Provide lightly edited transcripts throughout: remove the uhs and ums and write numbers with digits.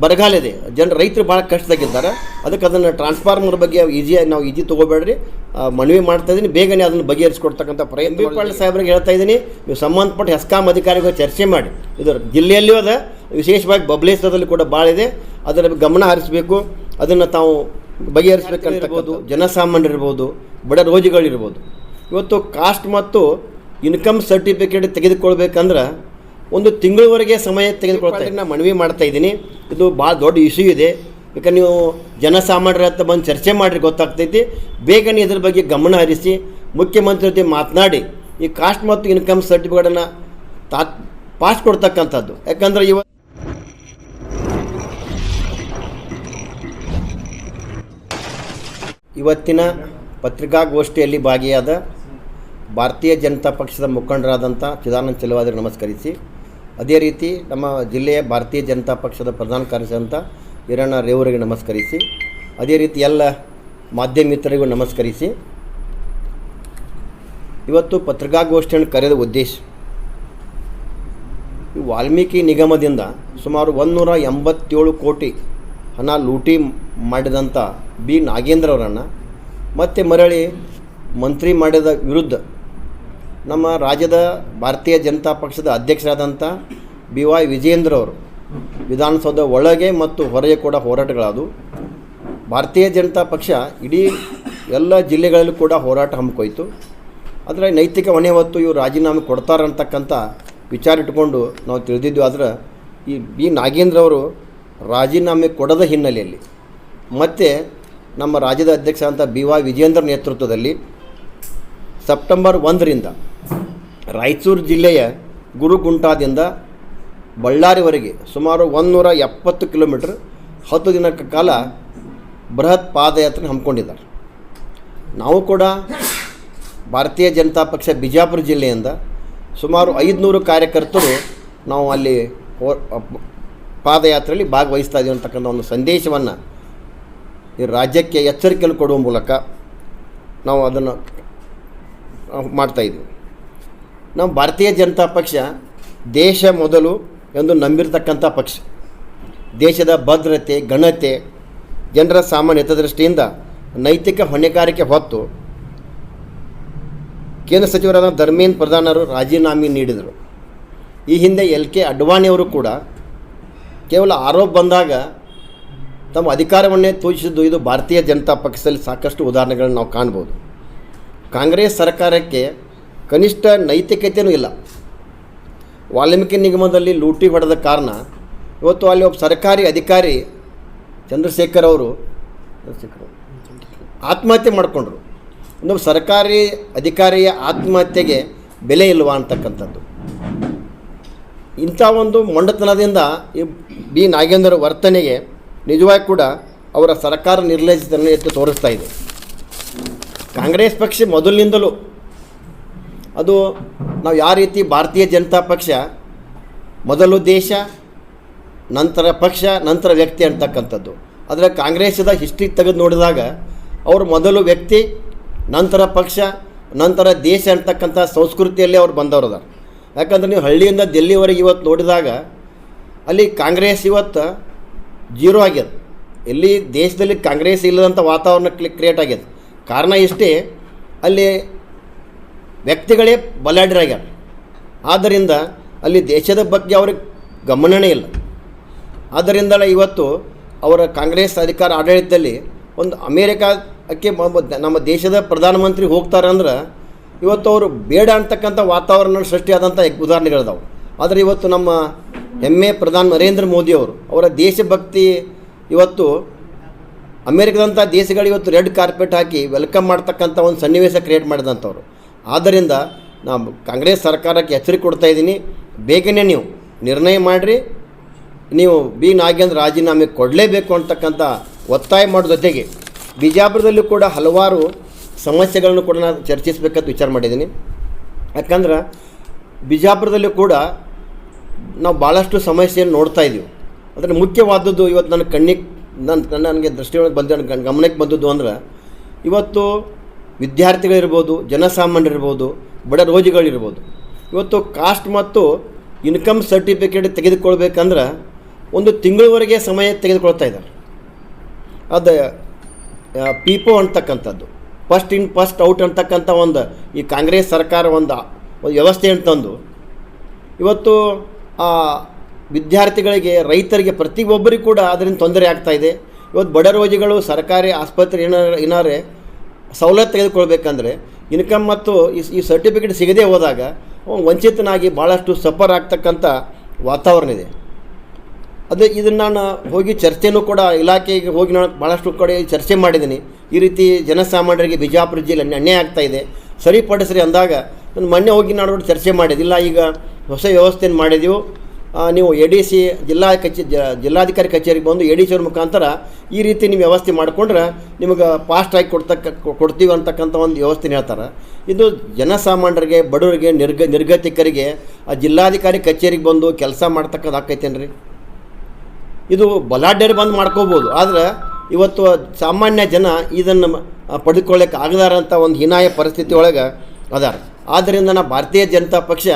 ಬರಗಾಲ ಇದೆ, ರೈತರು ಭಾಳ ಕಷ್ಟದಾಗಿದ್ದಾರೆ. ಅದಕ್ಕೆ ಅದನ್ನು ಟ್ರಾನ್ಸ್ಫಾರ್ಮರ್ ಬಗ್ಗೆ ನಾವು ಈಜಿ ತೊಗೋಬೇಡ್ರಿ, ಮನವಿ ಮಾಡ್ತಾ ಇದ್ದೀನಿ, ಬೇಗನೆ ಅದನ್ನು ಬಗೆಹರಿಸ್ಕೊಡ್ತಕ್ಕಂಥ ಪ್ರಯತ್ನ. ಪಾಟೀಲ್ ಸಾಹೇಬ್ರಿಗೆ ಹೇಳ್ತಾ ಇದ್ದೀನಿ, ನೀವು ಸಂಬಂಧಪಟ್ಟ ಹೆಸ್ಕಾಂ ಅಧಿಕಾರಿಗಳು ಚರ್ಚೆ ಮಾಡಿ. ಇದು ಜಿಲ್ಲೆಯಲ್ಲಿಯೂ ಅದ, ವಿಶೇಷವಾಗಿ ಬಬಲೇಶ್ವರದಲ್ಲಿ ಕೂಡ ಭಾಳ ಇದೆ, ಅದರ ಗಮನ ಹರಿಸಬೇಕು, ಅದನ್ನು ತಾವು ಬಗೆಹರಿಸಬೇಕಂತಿರ್ಬೋದು. ಜನಸಾಮಾನ್ಯರಿರ್ಬೋದು, ಬಡ ರೋಗಿಗಳಿರ್ಬೋದು. ಇವತ್ತು ಕಾಸ್ಟ್ ಮತ್ತು ಇನ್ಕಮ್ ಸರ್ಟಿಫಿಕೇಟ್ ತೆಗೆದುಕೊಳ್ಬೇಕಂದ್ರೆ ಒಂದು ತಿಂಗಳವರೆಗೆ ಸಮಯ ತೆಗೆದುಕೊಳ್ತಾ ನಾನು ಮನವಿ ಮಾಡ್ತಾ ಇದ್ದೀನಿ. ಇದು ಭಾಳ ದೊಡ್ಡ ಇಶ್ಯೂ ಇದೆ. ಯಾಕಂದ್ರೆ ನೀವು ಜನಸಾಮಾನ್ಯರ ಹತ್ರ ಬಂದು ಚರ್ಚೆ ಮಾಡಿರಿ ಗೊತ್ತಾಗ್ತೈತಿ. ಬೇಗನೆ ಇದ್ರ ಬಗ್ಗೆ ಗಮನ ಹರಿಸಿ ಮುಖ್ಯಮಂತ್ರಿ ಜೊತೆ ಮಾತನಾಡಿ ಈ ಕಾಸ್ಟ್ ಮತ್ತು ಇನ್ಕಮ್ ಸರ್ಟಿಫಿಕೇಟನ್ನು ಪಾಸ್ ಕೊಡ್ತಕ್ಕಂಥದ್ದು. ಯಾಕಂದರೆ ಇವತ್ತಿನ ಪತ್ರಿಕಾಗೋಷ್ಠಿಯಲ್ಲಿ ಭಾಗಿಯಾದ ಭಾರತೀಯ ಜನತಾ ಪಕ್ಷದ ಮುಖಂಡರಾದಂಥ ಚಿದಾನಂದ ಚೆಲುವಾದಿಗೆ ನಮಸ್ಕರಿಸಿ, ಅದೇ ರೀತಿ ನಮ್ಮ ಜಿಲ್ಲೆಯ ಭಾರತೀಯ ಜನತಾ ಪಕ್ಷದ ಪ್ರಧಾನ ಕಾರ್ಯದರ್ಶಿ ಅಂತ ಈರಣ್ಣ ರೇವೂರಿಗೆ ನಮಸ್ಕರಿಸಿ, ಅದೇ ರೀತಿ ಎಲ್ಲ ಮಾಧ್ಯಮ ಮಿತ್ರರಿಗೂ ನಮಸ್ಕರಿಸಿ, ಇವತ್ತು ಪತ್ರಿಕಾಗೋಷ್ಠಿಯನ್ನು ಕರೆದ ಉದ್ದೇಶ, ವಾಲ್ಮೀಕಿ ನಿಗಮದಿಂದ ಸುಮಾರು 187 ಕೋಟಿ ಹಣ ಲೂಟಿ ಮಾಡಿದಂಥ ಬಿ ನಾಗೇಂದ್ರ ಅವರನ್ನು ಮತ್ತೆ ಮರಳಿ ಮಂತ್ರಿ ಮಾಡಿದ ವಿರುದ್ಧ ನಮ್ಮ ರಾಜ್ಯದ ಭಾರತೀಯ ಜನತಾ ಪಕ್ಷದ ಅಧ್ಯಕ್ಷರಾದಂಥ BY ವಿಜಯೇಂದ್ರ ಅವರು ವಿಧಾನಸೌಧ ಒಳಗೆ ಮತ್ತು ಹೊರಗೆ ಕೂಡ ಹೋರಾಟಗಳಾದವು. ಭಾರತೀಯ ಜನತಾ ಪಕ್ಷ ಇಡೀ ಎಲ್ಲ ಜಿಲ್ಲೆಗಳಲ್ಲೂ ಕೂಡ ಹೋರಾಟ ಹಮ್ಮಿಕೊಯ್ತು. ಆದರೆ ನೈತಿಕ ಹೊಣೆ ಹೊತ್ತು ಇವರು ರಾಜೀನಾಮೆ ಕೊಡ್ತಾರಂತಕ್ಕಂಥ ವಿಚಾರ ಇಟ್ಕೊಂಡು ನಾವು ತಿಳಿದಿದ್ದು. ಆದರೆ ಈ ಬಿ ನಾಗೇಂದ್ರ ಅವರು ರಾಜೀನಾಮೆ ಕೊಡದ ಹಿನ್ನೆಲೆಯಲ್ಲಿ ಮತ್ತು ನಮ್ಮ ರಾಜ್ಯದ ಅಧ್ಯಕ್ಷ ಅಂತ BY ವಿಜಯೇಂದ್ರ ನೇತೃತ್ವದಲ್ಲಿ ಸೆಪ್ಟೆಂಬರ್ 1ರಿಂದ ರಾಯಚೂರು ಜಿಲ್ಲೆಯ ಗುರುಗುಂಟಾದಿಂದ ಬಳ್ಳಾರಿವರೆಗೆ ಸುಮಾರು 170 ಕಿಲೋಮೀಟರ್ 10 ದಿನಗಳ ಕಾಲ ಬೃಹತ್ ಪಾದಯಾತ್ರೆ ಹಮ್ಮಿಕೊಂಡಿದ್ದಾರೆ. ನಾವು ಕೂಡ ಭಾರತೀಯ ಜನತಾ ಪಕ್ಷ ಬಿಜಾಪುರ ಜಿಲ್ಲೆಯಿಂದ ಸುಮಾರು 500 ಕಾರ್ಯಕರ್ತರು ನಾವು ಅಲ್ಲಿ ಪಾದಯಾತ್ರೆಯಲ್ಲಿ ಭಾಗವಹಿಸ್ತಾ ಇದ್ದೀವಿ ಅಂತಕ್ಕಂಥ ಒಂದು ಸಂದೇಶವನ್ನು ಈ ರಾಜ್ಯಕ್ಕೆ ಎಚ್ಚರಿಕೆಯನ್ನು ಕೊಡುವ ಮೂಲಕ ನಾವು ಅದನ್ನು ಮಾಡ್ತಾಯಿದ್ದೀವಿ. ನಮ್ಮ ಭಾರತೀಯ ಜನತಾ ಪಕ್ಷ ದೇಶ ಮೊದಲು ಎಂದು ನಂಬಿರ್ತಕ್ಕಂಥ ಪಕ್ಷ. ದೇಶದ ಭದ್ರತೆ, ಘನತೆ, ಜನರ ಸಾಮಾನ್ಯ ಹಿತದೃಷ್ಟಿಯಿಂದ ನೈತಿಕ ಹೊಣೆಗಾರಿಕೆ ಹೊತ್ತು ಕೇಂದ್ರ ಸಚಿವರಾದ ಧರ್ಮೇಂದ್ರ ಪ್ರಧಾನರು ರಾಜೀನಾಮೆ ನೀಡಿದರು. ಈ ಹಿಂದೆ LK ಅಡ್ವಾಣಿಯವರು ಕೂಡ ಕೇವಲ ಆರೋಪ ಬಂದಾಗ ತಮ್ಮ ಅಧಿಕಾರವನ್ನೇ ತೋರಿಸಿದ್ದು ಇದು ಭಾರತೀಯ ಜನತಾ ಪಕ್ಷದಲ್ಲಿ ಸಾಕಷ್ಟು ಉದಾಹರಣೆಗಳನ್ನು ನಾವು ಕಾಣ್ಬೋದು. ಕಾಂಗ್ರೆಸ್ ಸರ್ಕಾರಕ್ಕೆ ಕನಿಷ್ಠ ನೈತಿಕತೆಯೂ ಇಲ್ಲ. ವಾಲ್ಮೀಕಿ ನಿಗಮದಲ್ಲಿ ಲೂಟಿ ಹೊಡೆದ ಕಾರಣ ಇವತ್ತು ಅಲ್ಲಿ ಒಬ್ಬ ಸರ್ಕಾರಿ ಅಧಿಕಾರಿ ಚಂದ್ರಶೇಖರ್ ಅವರು ಆತ್ಮಹತ್ಯೆ ಮಾಡಿಕೊಂಡ್ರು. ಇನ್ನೊಬ್ಬ ಸರ್ಕಾರಿ ಅಧಿಕಾರಿಯ ಆತ್ಮಹತ್ಯೆಗೆ ಬೆಲೆ ಇಲ್ವಾ ಅಂತಕ್ಕಂಥದ್ದು. ಇಂಥ ಒಂದು ಮೊಂಡತನದಿಂದ ಈ ಬಿ ನಾಗೇಂದ್ರ ವರ್ತನೆಗೆ ನಿಜವಾಗಿ ಕೂಡ ಅವರ ಸರ್ಕಾರ ನಿರ್ಲಕ್ಷ್ಯತೆಯನ್ನು ಎತ್ತು ತೋರಿಸ್ತಾ ಇದೆ. ಕಾಂಗ್ರೆಸ್ ಪಕ್ಷ ಮೊದಲಿನಿಂದಲೂ ಅದು ನಾವು ಯಾವ ರೀತಿ ಭಾರತೀಯ ಜನತಾ ಪಕ್ಷ ಮೊದಲು ದೇಶ, ನಂತರ ಪಕ್ಷ, ನಂತರ ವ್ಯಕ್ತಿ ಅಂತಕ್ಕಂಥದ್ದು. ಆದರೆ ಕಾಂಗ್ರೆಸ್ದ ಹಿಸ್ಟ್ರಿ ತೆಗೆದು ನೋಡಿದಾಗ ಅವರು ಮೊದಲು ವ್ಯಕ್ತಿ, ನಂತರ ಪಕ್ಷ, ನಂತರ ದೇಶ ಅಂತಕ್ಕಂಥ ಸಂಸ್ಕೃತಿಯಲ್ಲಿ ಅವ್ರು ಬಂದವರು. ಯಾಕಂದರೆ ನೀವು ಹಳ್ಳಿಯಿಂದ ದಿಲ್ಲಿವರೆಗೆ ಇವತ್ತು ನೋಡಿದಾಗ ಅಲ್ಲಿ ಕಾಂಗ್ರೆಸ್ ಇವತ್ತು ಜೀರೋ ಆಗ್ಯದ. ಎಲ್ಲಿ ದೇಶದಲ್ಲಿ ಕಾಂಗ್ರೆಸ್ ಇಲ್ಲದಂಥ ವಾತಾವರಣ ಕ್ರಿಯೇಟ್ ಆಗ್ಯದ. ಕಾರಣ ಇಷ್ಟೇ, ಅಲ್ಲಿ ವ್ಯಕ್ತಿಗಳೇ ಬಲಾಢ್ಯರಾಗ್ಯಾರ. ಆದ್ದರಿಂದ ಅಲ್ಲಿ ದೇಶದ ಬಗ್ಗೆ ಅವ್ರಿಗೆ ಗಮನನೇ ಇಲ್ಲ. ಆದ್ದರಿಂದಲೇ ಇವತ್ತು ಅವರ ಕಾಂಗ್ರೆಸ್ ಅಧಿಕಾರ ಆಡಳಿತದಲ್ಲಿ ಒಂದು ಅಮೇರಿಕಕ್ಕೆ ನಮ್ಮ ದೇಶದ ಪ್ರಧಾನಮಂತ್ರಿ ಹೋಗ್ತಾರೆ ಅಂದ್ರೆ ಇವತ್ತು ಅವರು ಬೇಡ ಅಂತಕ್ಕಂಥ ವಾತಾವರಣ ಸೃಷ್ಟಿಯಾದಂಥ ಉದಾಹರಣೆಗಳಿದಾವೆ. ಆದರೆ ಇವತ್ತು ನಮ್ಮ ಹೆಮ್ಮೆ ಪ್ರಧಾನಿ ನರೇಂದ್ರ ಮೋದಿಯವರು ಅವರ ದೇಶಭಕ್ತಿ ಇವತ್ತು ಅಮೇರಿಕದಂಥ ದೇಶಗಳು ಇವತ್ತು ರೆಡ್ ಕಾರ್ಪೆಟ್ ಹಾಕಿ ವೆಲ್ಕಮ್ ಮಾಡ್ತಕ್ಕಂಥ ಒಂದು ಸನ್ನಿವೇಶ ಕ್ರಿಯೇಟ್ ಮಾಡಿದಂಥವ್ರು. ಆದ್ದರಿಂದ ನಾವು ಕಾಂಗ್ರೆಸ್ ಸರ್ಕಾರಕ್ಕೆ ಎಚ್ಚರಿಕೆ ಕೊಡ್ತಾ ಇದ್ದೀನಿ, ಬೇಗನೆ ನೀವು ನಿರ್ಣಯ ಮಾಡಿರಿ, ನೀವು ಬಿ ನಾಗೇಂದ್ರ ರಾಜೀನಾಮೆ ಕೊಡಲೇಬೇಕು ಅಂತಕ್ಕಂಥ ಒತ್ತಾಯ ಮಾಡೋ ಜೊತೆಗೆ ಬಿಜಾಪುರದಲ್ಲೂ ಕೂಡ ಹಲವಾರು ಸಮಸ್ಯೆಗಳನ್ನು ಕೂಡ ನಾನು ಚರ್ಚಿಸಬೇಕಂತ ವಿಚಾರ ಮಾಡಿದ್ದೀನಿ. ಯಾಕಂದ್ರೆ ಬಿಜಾಪುರದಲ್ಲೂ ಕೂಡ ನಾವು ಭಾಳಷ್ಟು ಸಮಸ್ಯೆಯನ್ನು ನೋಡ್ತಾ ಇದ್ದೀವಿ. ಅದರ ಮುಖ್ಯವಾದದ್ದು ಇವತ್ತು ನನಗೆ ದೃಷ್ಟಿಯೊಳಗೆ ಗಮನಕ್ಕೆ ಬಂದದ್ದು ಅಂದ್ರೆ ಇವತ್ತು ವಿದ್ಯಾರ್ಥಿಗಳಿರ್ಬೋದು, ಜನಸಾಮಾನ್ಯರಿರ್ಬೋದು, ಬಡ ರೋಗಿಗಳಿರ್ಬೋದು, ಇವತ್ತು ಕಾಸ್ಟ್ ಮತ್ತು ಇನ್ಕಮ್ ಸರ್ಟಿಫಿಕೇಟ್ ತೆಗೆದುಕೊಳ್ಬೇಕಂದ್ರೆ ಒಂದು ತಿಂಗಳವರೆಗೆ ಸಮಯ ತೆಗೆದುಕೊಳ್ತಾ ಇದ್ದಾರೆ. ಅದು ಪಿಪೋ ಅಂತಕ್ಕಂಥದ್ದು, ಫಸ್ಟ್ ಇನ್ ಫಸ್ಟ್ ಔಟ್ ಅಂತಕ್ಕಂಥ ಒಂದು ಈ ಕಾಂಗ್ರೆಸ್ ಸರ್ಕಾರ ಒಂದು ವ್ಯವಸ್ಥೆ ಅಂತಂದು ಇವತ್ತು ಆ ವಿದ್ಯಾರ್ಥಿಗಳಿಗೆ, ರೈತರಿಗೆ, ಪ್ರತಿಯೊಬ್ಬರಿಗೂ ಕೂಡ ಅದರಿಂದ ತೊಂದರೆ ಆಗ್ತಾಯಿದೆ. ಇವತ್ತು ಬಡ ರೋಗಿಗಳು ಸರ್ಕಾರಿ ಆಸ್ಪತ್ರೆ ಏನಾರೇ ಸವಲತ್ತು ತೆಗೆದುಕೊಳ್ಬೇಕಂದ್ರೆ ಇನ್ಕಮ್ ಮತ್ತು ಈ ಸರ್ಟಿಫಿಕೇಟ್ ಸಿಗದೇ ಹೋದಾಗ ವಂಚಿತನಾಗಿ ಭಾಳಷ್ಟು ಸಫರ್ ಆಗ್ತಕ್ಕಂಥ ವಾತಾವರಣ ಇದೆ. ಇದನ್ನು ನಾನು ಹೋಗಿ ಚರ್ಚೆನೂ ಕೂಡ ಇಲಾಖೆಗೆ ಹೋಗಿ ನಾನು ಭಾಳಷ್ಟು ಕಡೆ ಚರ್ಚೆ ಮಾಡಿದ್ದೀನಿ. ಈ ರೀತಿ ಜನಸಾಮಾನ್ಯರಿಗೆ ಬಿಜಾಪುರ ಜಿಲ್ಲೆ ಅನ್ಯಾಯ ಆಗ್ತಾಯಿದೆ, ಸರಿಪಡಿಸ್ರಿ ಅಂದಾಗ ನಾನು ಮೊನ್ನೆ ಹೋಗಿ ನಾನು ಚರ್ಚೆ ಮಾಡಿದ್ದಿಲ್ಲ. ಈಗ ಹೊಸ ವ್ಯವಸ್ಥೆಯನ್ನು ಮಾಡಿದೆವು, ನೀವು ADC ಜಿಲ್ಲಾಧಿಕಾರಿ ಕಚೇರಿಗೆ ಬಂದು ADC ಅವ್ರ ಮುಖಾಂತರ ಈ ರೀತಿ ನೀವು ವ್ಯವಸ್ಥೆ ಮಾಡಿಕೊಂಡ್ರೆ ನಿಮಗೆ ಫಾಸ್ಟಾಗಿ ಕೊಡ್ತೀವಿ ಅಂತಕ್ಕಂಥ ಒಂದು ವ್ಯವಸ್ಥೆ ಹೇಳ್ತಾರೆ. ಇದು ಜನಸಾಮಾನ್ಯರಿಗೆ, ಬಡವರಿಗೆ, ನಿರ್ಗತಿಕರಿಗೆ ಆ ಜಿಲ್ಲಾಧಿಕಾರಿ ಕಚೇರಿಗೆ ಬಂದು ಕೆಲಸ ಮಾಡ್ತಕ್ಕದ್ದು ಆಕೈತೇನ್ರಿ? ಇದು ಬಲಾಢ್ಯರು ಬಂದು ಮಾಡ್ಕೋಬೋದು, ಆದರೆ ಇವತ್ತು ಸಾಮಾನ್ಯ ಜನ ಇದನ್ನು ಪಡೆದುಕೊಳ್ಳೋಕೆ ಆಗದಾರಂಥ ಒಂದು ಹೀನಾಯ ಪರಿಸ್ಥಿತಿ ಒಳಗೆ ಅದಾರ. ಆದ್ದರಿಂದ ನಾ ಭಾರತೀಯ ಜನತಾ ಪಕ್ಷ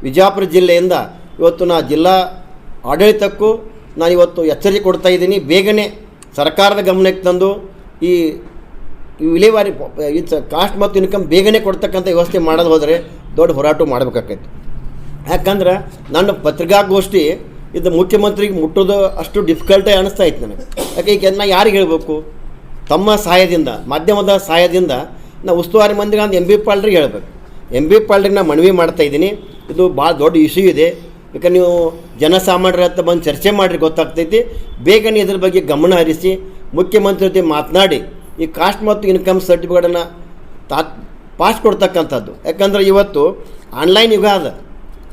ವಿಜಯಪುರ ಜಿಲ್ಲೆಯಿಂದ ಇವತ್ತು ನಾ ಜಿಲ್ಲಾ ಆಡಳಿತಕ್ಕೂ ನಾನು ಇವತ್ತು ಎಚ್ಚರಿಕೆ ಕೊಡ್ತಾಯಿದ್ದೀನಿ. ಬೇಗನೆ ಸರ್ಕಾರದ ಗಮನಕ್ಕೆ ತಂದು ಈ ವಿಲೇವಾರಿ ಕಾಸ್ಟ್ ಮತ್ತು ಇನ್ಕಮ್ ಬೇಗನೆ ಕೊಡ್ತಕ್ಕಂಥ ವ್ಯವಸ್ಥೆ ಮಾಡೋದು ಹೋದರೆ ದೊಡ್ಡ ಹೋರಾಟ ಮಾಡಬೇಕಾಗೈತೆ. ಯಾಕಂದ್ರೆ ನನ್ನ ಪತ್ರಿಕಾಗೋಷ್ಠಿ ಇದು ಮುಖ್ಯಮಂತ್ರಿಗೆ ಮುಟ್ಟೋದು ಅಷ್ಟು ಡಿಫಿಕಲ್ಟೇ ಅನ್ನಿಸ್ತಾ ಇತ್ತು ನನಗೆ. ಯಾಕೆ ಈಗ ನಾ ಯಾರಿಗೆ ಹೇಳಬೇಕು? ತಮ್ಮ ಸಹಾಯದಿಂದ, ಮಾಧ್ಯಮದ ಸಹಾಯದಿಂದ ನಾವು ಉಸ್ತುವಾರಿ ಮಂದಿಗೆ ಒಂದು MB ಪಾಲ್ರಿಗೆ ಹೇಳಬೇಕು. MB ಪಾಲ್ರಿಗೆ ನಾನು ಮನವಿ ಮಾಡ್ತಾಯಿದ್ದೀನಿ. ಇದು ಭಾಳ ದೊಡ್ಡ ಇಶ್ಯೂ ಇದೆ. ಯಾಕಂದ್ರೆ ನೀವು ಜನಸಾಮಾನ್ಯರ ಹತ್ರ ಬಂದು ಚರ್ಚೆ ಮಾಡಿರಿ ಗೊತ್ತಾಗ್ತೈತಿ. ಬೇಗನೆ ಇದ್ರ ಬಗ್ಗೆ ಗಮನ ಹರಿಸಿ ಮುಖ್ಯಮಂತ್ರಿ ಜೊತೆ ಮಾತನಾಡಿ ಈ ಕಾಸ್ಟ್ ಮತ್ತು ಇನ್ಕಮ್ ಸರ್ಟಿಫಿಕೇಟನ್ನು ಪಾಸ್ ಕೊಡ್ತಕ್ಕಂಥದ್ದು. ಯಾಕಂದ್ರೆ ಇವತ್ತು ಆನ್ಲೈನ್ ಯುಗ ಅದ,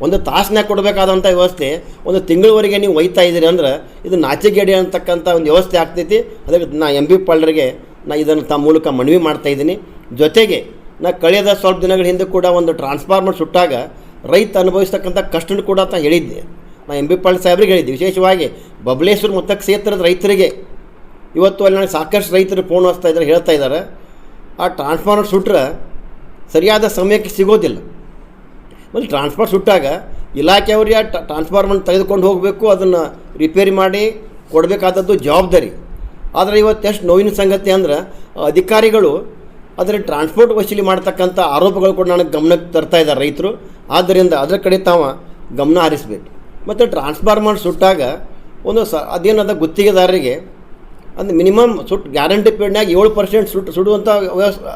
ಒಂದು ತಾಸನ್ಯಾಗ ಕೊಡಬೇಕಾದಂಥ ವ್ಯವಸ್ಥೆ ಒಂದು ತಿಂಗಳವರೆಗೆ ನೀವು ಒಯ್ತಾ ಇದ್ದೀರಿ ಅಂದ್ರೆ ಇದು ನಾಚಿಕೆಗೇಡಿ ಅಂತಕ್ಕಂಥ ಒಂದು ವ್ಯವಸ್ಥೆ ಆಗ್ತೈತಿ. ಅದಕ್ಕೆ ನಾ MB ಪಾಲ್ರಿಗೆ ನಾ ಇದನ್ನು ತಮ್ಮ ಮೂಲಕ ಮನವಿ ಮಾಡ್ತಾಯಿದ್ದೀನಿ. ಜೊತೆಗೆ ನಾ ಕಳೆದ ಸ್ವಲ್ಪ ದಿನಗಳ ಹಿಂದೆ ಕೂಡ ಒಂದು ಟ್ರಾನ್ಸ್ಫಾರ್ಮರ್ ಸುಟ್ಟಾಗ ರೈತ ಅನುಭವಿಸ್ತಕ್ಕಂಥ ಕಷ್ಟನೂ ಕೂಡ ಅಂತ ಹೇಳಿದ್ದೆ. ನಾ MB ಪಾಲ್ ಸಾಹೇಬ್ರಿಗೆ ಹೇಳಿದ್ದೆ. ವಿಶೇಷವಾಗಿ ಬಬಲೇಶ್ವರ ಮತ್ತು ಕ್ಷೇತ್ರದ ರೈತರಿಗೆ ಇವತ್ತು ಅಲ್ಲಿ ನನಗೆ ಸಾಕಷ್ಟು ರೈತರು ಫೋನ್ ಹಚ್ತಾ ಇದ್ದಾರೆ, ಹೇಳ್ತಾ ಇದ್ದಾರೆ ಆ ಟ್ರಾನ್ಸ್ಫಾರ್ಮರ್ ಸುಟ್ರೆ ಸರಿಯಾದ ಸಮಯಕ್ಕೆ ಸಿಗೋದಿಲ್ಲ. ಮತ್ತು ಟ್ರಾನ್ಸ್ಫಾರ್ಮರ್ ಸುಟ್ಟಾಗ ಇಲಾಖೆಯವ್ರಿಗೆ ಆ ಟ್ರಾನ್ಸ್ಫಾರ್ಮರ್ ತೆಗೆದುಕೊಂಡು ಹೋಗಬೇಕು, ಅದನ್ನು ರಿಪೇರಿ ಮಾಡಿ ಕೊಡಬೇಕಾದದ್ದು ಜವಾಬ್ದಾರಿ. ಆದರೆ ಇವತ್ತು ಎಷ್ಟು ನೋವಿನ ಸಂಗತಿ ಅಂದ್ರೆ ಅಧಿಕಾರಿಗಳು ಅದರ ಟ್ರಾನ್ಸ್ಪೋರ್ಟ್ ವಸೂಲಿ ಮಾಡ್ತಕ್ಕಂಥ ಆರೋಪಗಳು ಕೂಡ ನನಗೆ ಗಮನಕ್ಕೆ ತರ್ತಾ ಇದ್ದಾರೆ ರೈತರು. ಆದ್ದರಿಂದ ಅದರ ಕಡೆ ತಾವು ಗಮನ ಹರಿಸಬೇಕು. ಮತ್ತು ಟ್ರಾನ್ಸ್ಫಾರ್ಮರ್ ಸುಟ್ಟಾಗ ಒಂದು ಅದೇನದ ಗುತ್ತಿಗೆದಾರರಿಗೆ ಅದು ಮಿನಿಮಮ್ ಗ್ಯಾರಂಟಿ ಪೀರಿಯಡ್ನಾಗ 7% ಸುಡುವಂಥ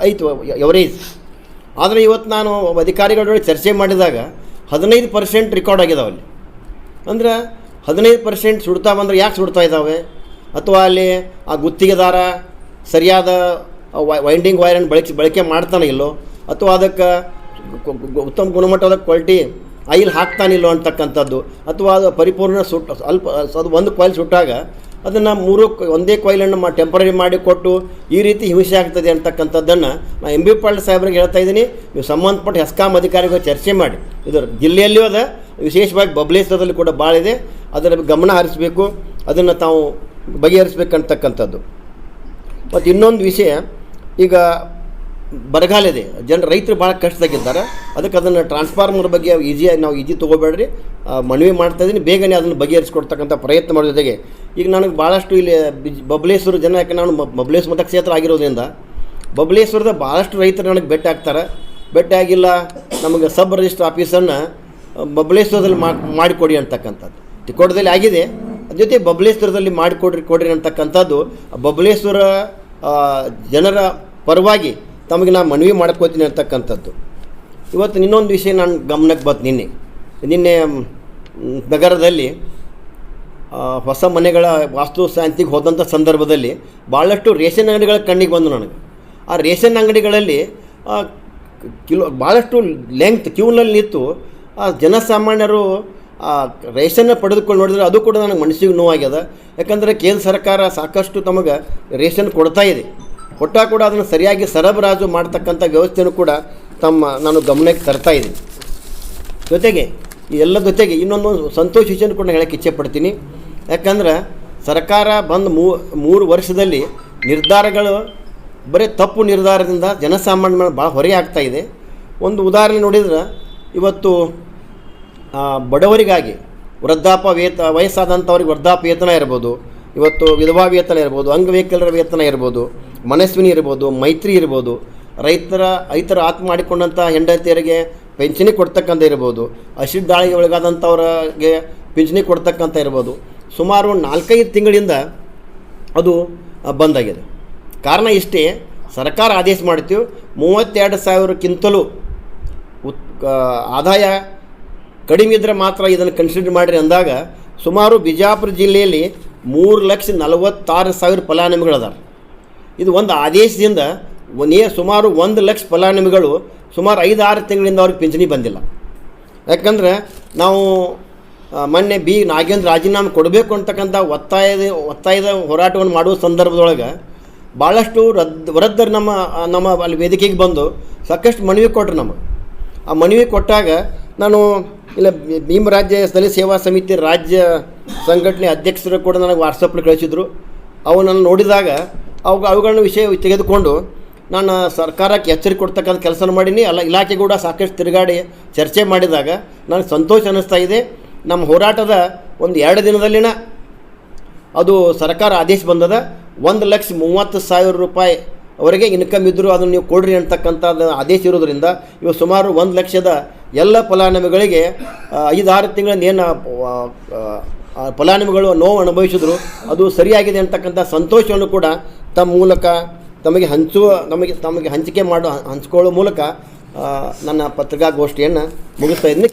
ಐತು ಎವರೇಜ್. ಆದರೆ ಇವತ್ತು ನಾನು ಅಧಿಕಾರಿಗಳೊಳಗೆ ಚರ್ಚೆ ಮಾಡಿದಾಗ 15% ರೆಕಾರ್ಡ್ ಆಗಿದಾವಲ್ಲಿ. ಅಂದ್ರೆ 15% ಸುಡ್ತಾ ಬಂದರೆ ಯಾಕೆ ಸುಡ್ತಾ ಇದ್ದಾವೆ? ಅಥವಾ ಅಲ್ಲಿ ಆ ಗುತ್ತಿಗೆದಾರ ಸರಿಯಾದ ವೈಂಡಿಂಗ್ ವೈರನ್ನು ಬಳಕೆ ಮಾಡ್ತಾನೆ ಇಲ್ಲೋ, ಅಥವಾ ಅದಕ್ಕೆ ಉತ್ತಮ ಗುಣಮಟ್ಟದ ಕ್ವಾಲಿಟಿ ಆಯಿಲ್ ಹಾಕ್ತಾನಿಲ್ಲೋ ಅಂತಕ್ಕಂಥದ್ದು, ಅಥವಾ ಅದು ಪರಿಪೂರ್ಣ ಅದು ಒಂದು ಕಾಯಿಲ್ ಸುಟ್ಟಾಗ ಅದನ್ನು ಒಂದೇ ಕಾಯಿಲನ್ನು ಟೆಂಪರರಿ ಮಾಡಿ ಕೊಟ್ಟು ಈ ರೀತಿ ಹಿಂಸೆ ಆಗ್ತದೆ ಅಂತಕ್ಕಂಥದ್ದನ್ನು ನಾನು MB ಪಾಲ್ ಸಾಹೇಬ್ರಿಗೆ ಹೇಳ್ತಾ ಇದ್ದೀನಿ. ನೀವು ಸಂಬಂಧಪಟ್ಟ ಹೆಸ್ಕಾಂ ಅಧಿಕಾರಿಗಳು ಚರ್ಚೆ ಮಾಡಿ. ಇದು ಜಿಲ್ಲೆಯಲ್ಲಿಯೂ ಅದ, ವಿಶೇಷವಾಗಿ ಬಬಲೇಶ್ವರದಲ್ಲಿ ಕೂಡ ಭಾಳ ಇದೆ. ಅದರ ಗಮನ ಹರಿಸಬೇಕು, ಅದನ್ನು ತಾವು ಬಗೆಹರಿಸ್ಬೇಕಂತಕ್ಕಂಥದ್ದು. ಮತ್ತು ಇನ್ನೊಂದು ವಿಷಯ, ಈಗ ಬರಗಾಲ ಇದೆ, ರೈತರು ಭಾಳ ಕಷ್ಟದಾಗಿದ್ದಾರೆ. ಅದಕ್ಕೆ ಅದನ್ನು ಟ್ರಾನ್ಸ್ಫಾರ್ಮರ್ ಬಗ್ಗೆ ನಾವು ಈಜಿ ತೊಗೋಬೇಡ್ರಿ, ಮನವಿ ಮಾಡ್ತಾಯಿದ್ದೀನಿ. ಬೇಗನೆ ಅದನ್ನು ಬಗೆಹರಿಸ್ಕೊಡ್ತಕ್ಕಂಥ ಪ್ರಯತ್ನ ಮಾಡೋ ಜೊತೆಗೆ ಈಗ ನನಗೆ ಭಾಳಷ್ಟು ಇಲ್ಲಿ ಬಬಲೇಶ್ವರ ಜನ, ಯಾಕೆ ನಾನು ಬಬಲೇಶ್ವರ ಮತಕ್ಷೇತ್ರ ಆಗಿರೋದ್ರಿಂದ ಬಬಲೇಶ್ವರದ ಭಾಳಷ್ಟು ರೈತರು ನನಗೆ ಭೇಟಿ ಆಗ್ತಾರೆ. ಭೇಟಿ ಆಗಿಲ್ಲ, ನಮಗೆ ಸಬ್ ರಿಜಿಸ್ಟರ್ ಆಫೀಸನ್ನು ಬಬಲೇಶ್ವರದಲ್ಲಿ ಮಾಡಿಕೊಡಿ ಅಂತಕ್ಕಂಥದ್ದು. ತಿಕೋಟದಲ್ಲಿ ಆಗಿದೆ, ಅದ್ರ ಜೊತೆ ಬಬಲೇಶ್ವರದಲ್ಲಿ ಕೊಡ್ರಿ ಅಂತಕ್ಕಂಥದ್ದು ಬಬಲೇಶ್ವರ ಜನರ ಪರವಾಗಿ ತಮಗೆ ನಾನು ಮನವಿ ಮಾಡ್ಕೋತೀನಿ ಅಂತಕ್ಕಂಥದ್ದು. ಇವತ್ತು ಇನ್ನೊಂದು ವಿಷಯ ನಾನು ಗಮನಕ್ಕೆ ಬಂತು. ನಿನ್ನೆ ನಗರದಲ್ಲಿ ಹೊಸ ಮನೆಗಳ ವಾಸ್ತುಶಾಂತಿಗೆ ಹೋದಂಥ ಸಂದರ್ಭದಲ್ಲಿ ಭಾಳಷ್ಟು ರೇಷನ್ ಅಂಗಡಿಗಳ ಕಣ್ಣಿಗೆ ಬಂದು ನನಗೆ. ಆ ರೇಷನ್ ಅಂಗಡಿಗಳಲ್ಲಿ ಭಾಳಷ್ಟು ಕ್ಯೂನಲ್ಲಿ ನಿಂತು ಆ ಜನಸಾಮಾನ್ಯರು ಆ ರೇಷನ್ನ ಪಡೆದುಕೊಂಡು ನೋಡಿದ್ರೆ ಅದು ಕೂಡ ನನಗೆ ಮನಸ್ಸಿಗೆ ನೋವಾಗ್ಯದ. ಯಾಕಂದರೆ ಕೇಂದ್ರ ಸರ್ಕಾರ ಸಾಕಷ್ಟು ತಮಗೆ ರೇಷನ್ ಕೊಡ್ತಾ ಇದೆ, ಕೊಟ್ಟಾಗ ಕೂಡ ಅದನ್ನು ಸರಿಯಾಗಿ ಸರಬರಾಜು ಮಾಡ್ತಕ್ಕಂಥ ವ್ಯವಸ್ಥೆಯೂ ಕೂಡ ನಾನು ಗಮನಕ್ಕೆ ತರ್ತಾ ಇದ್ದೀನಿ. ಜೊತೆಗೆ ಈ ಎಲ್ಲ ಜೊತೆಗೆ ಇನ್ನೊಂದು ಸಂತೋಷ ವಿಷಯ ಕೂಡ ಹೇಳೋಕ್ಕೆ ಇಚ್ಛೆ ಪಡ್ತೀನಿ. ಯಾಕಂದ್ರೆ ಸರ್ಕಾರ ಬಂದು 3 ವರ್ಷದಲ್ಲಿ ನಿರ್ಧಾರಗಳು ಬರೀ ತಪ್ಪು ನಿರ್ಧಾರದಿಂದ ಜನಸಾಮಾನ್ಯ ಮೇಲೆ ಭಾಳ ಹೊರೆ ಆಗ್ತಾಯಿದೆ. ಒಂದು ಉದಾಹರಣೆ ನೋಡಿದ್ರೆ ಇವತ್ತು ಬಡವರಿಗಾಗಿ ವಯಸ್ಸಾದಂಥವ್ರಿಗೆ ವೃದ್ಧಾಪ್ಯ ವೇತನ ಇರ್ಬೋದು, ಇವತ್ತು ವಿಧವಾ ವೇತನ ಇರ್ಬೋದು, ಅಂಗವಿಕಲರ ವೇತನ ಇರ್ಬೋದು, ಮನಸ್ವಿನಿ ಇರ್ಬೋದು, ಮೈತ್ರಿ ಇರ್ಬೋದು, ರೈತರ ಆತ್ಮ ಮಾಡಿಕೊಂಡಂಥ ಹೆಂಡತಿಯರಿಗೆ ಪಿಂಚಣಿ ಕೊಡ್ತಕ್ಕಂಥ ಇರ್ಬೋದು, ಹಸಿರು ದಾಳಿಗೆ ಒಳಗಾದಂಥವ್ರಿಗೆ ಪಿಂಚಣಿ ಕೊಡ್ತಕ್ಕಂಥ ಇರ್ಬೋದು. ಸುಮಾರು 4-5 ತಿಂಗಳಿಂದ ಅದು ಬಂದಾಗಿದೆ. ಕಾರಣ ಇಷ್ಟೇ, ಸರ್ಕಾರ ಆದೇಶ ಮಾಡ್ತೀವಿ 32,000ಕ್ಕಿಂತಲೂ ಆದಾಯ ಕಡಿಮೆ ಇದ್ದರೆ ಮಾತ್ರ ಇದನ್ನು ಕನ್ಸಿಡರ್ ಮಾಡಿರಿ ಅಂದಾಗ ಸುಮಾರು ಬಿಜಾಪುರ ಜಿಲ್ಲೆಯಲ್ಲಿ 3,46,000 ಫಲಾನುಭವಿಗಳದಾರ. ಇದು ಒಂದು ಆದೇಶದಿಂದ ಸುಮಾರು 1,00,000 ಫಲಾನುಭವಿಗಳು ಸುಮಾರು 5-6 ತಿಂಗಳಿಂದ ಅವ್ರಿಗೆ ಪಿಂಚಣಿ ಬಂದಿಲ್ಲ. ಯಾಕಂದರೆ ನಾವು ಮೊನ್ನೆ ಬಿ ನಾಗೇಂದ್ರ ರಾಜೀನಾಮೆ ಕೊಡಬೇಕು ಅಂತಕ್ಕಂಥ ಒತ್ತಾಯದ ಹೋರಾಟವನ್ನು ಮಾಡುವ ಸಂದರ್ಭದೊಳಗೆ ಭಾಳಷ್ಟು ವೃದ್ಧರು ನಮ್ಮ ಅಲ್ಲಿ ವೇದಿಕೆಗೆ ಬಂದು ಸಾಕಷ್ಟು ಮನವಿ ಕೊಟ್ಟರು. ಆ ಮನವಿ ಕೊಟ್ಟಾಗ ನಾನು ಇಲ್ಲ ಭೀಮ ರಾಜ್ಯ ದಲಿತ ಸೇವಾ ಸಮಿತಿ ರಾಜ್ಯ ಸಂಘಟನೆ ಅಧ್ಯಕ್ಷರು ಕೂಡ ನನಗೆ ವಾಟ್ಸಪ್ಪಲ್ಲಿ ಕಳಿಸಿದರು. ಅವು ನಾನು ನೋಡಿದಾಗ ಅವುಗಳನ್ನ ವಿಷಯ ತೆಗೆದುಕೊಂಡು ನಾನು ಸರ್ಕಾರಕ್ಕೆ ಎಚ್ಚರಿಕೆ ಕೊಡ್ತಕ್ಕಂಥ ಕೆಲಸ ಮಾಡೀನಿ. ಇಲಾಖೆ ಕೂಡ ಸಾಕಷ್ಟು ತಿರುಗಾಡಿ ಚರ್ಚೆ ಮಾಡಿದಾಗ ನನಗೆ ಸಂತೋಷ ಅನ್ನಿಸ್ತಾ ಇದೆ. ನಮ್ಮ ಹೋರಾಟದ ಒಂದು 2 ದಿನದಲ್ಲಿನ ಅದು ಸರ್ಕಾರ ಆದೇಶ ಬಂದದ. 1,30,000 ರೂಪಾಯಿ ಅವರಿಗೆ ಇನ್ಕಮ್ ಇದ್ದರೂ ಅದನ್ನು ನೀವು ಕೊಡ್ರಿ ಅಂತಕ್ಕಂಥದ್ದು ಆದೇಶ ಇರೋದ್ರಿಂದ ಇವು ಸುಮಾರು 1,00,000ದ ಎಲ್ಲ ಫಲಾನುಭವಿಗಳಿಗೆ 5-6 ತಿಂಗಳಿಂದ ಏನು ಫಲಾನುಭವಿಗಳು ನೋವು ಅನುಭವಿಸಿದ್ರು ಅದು ಸರಿಯಾಗಿದೆ ಅಂತಕ್ಕಂಥ ಸಂತೋಷವನ್ನು ಕೂಡ ತಮ್ಮ ಮೂಲಕ ತಮಗೆ ಹಂಚಿಕೊಳ್ಳುವ ಮೂಲಕ ನನ್ನ ಪತ್ರಿಕಾಗೋಷ್ಠಿಯನ್ನು ಮುಗಿಸ್ತಾ ಇದ್ದೀನಿ.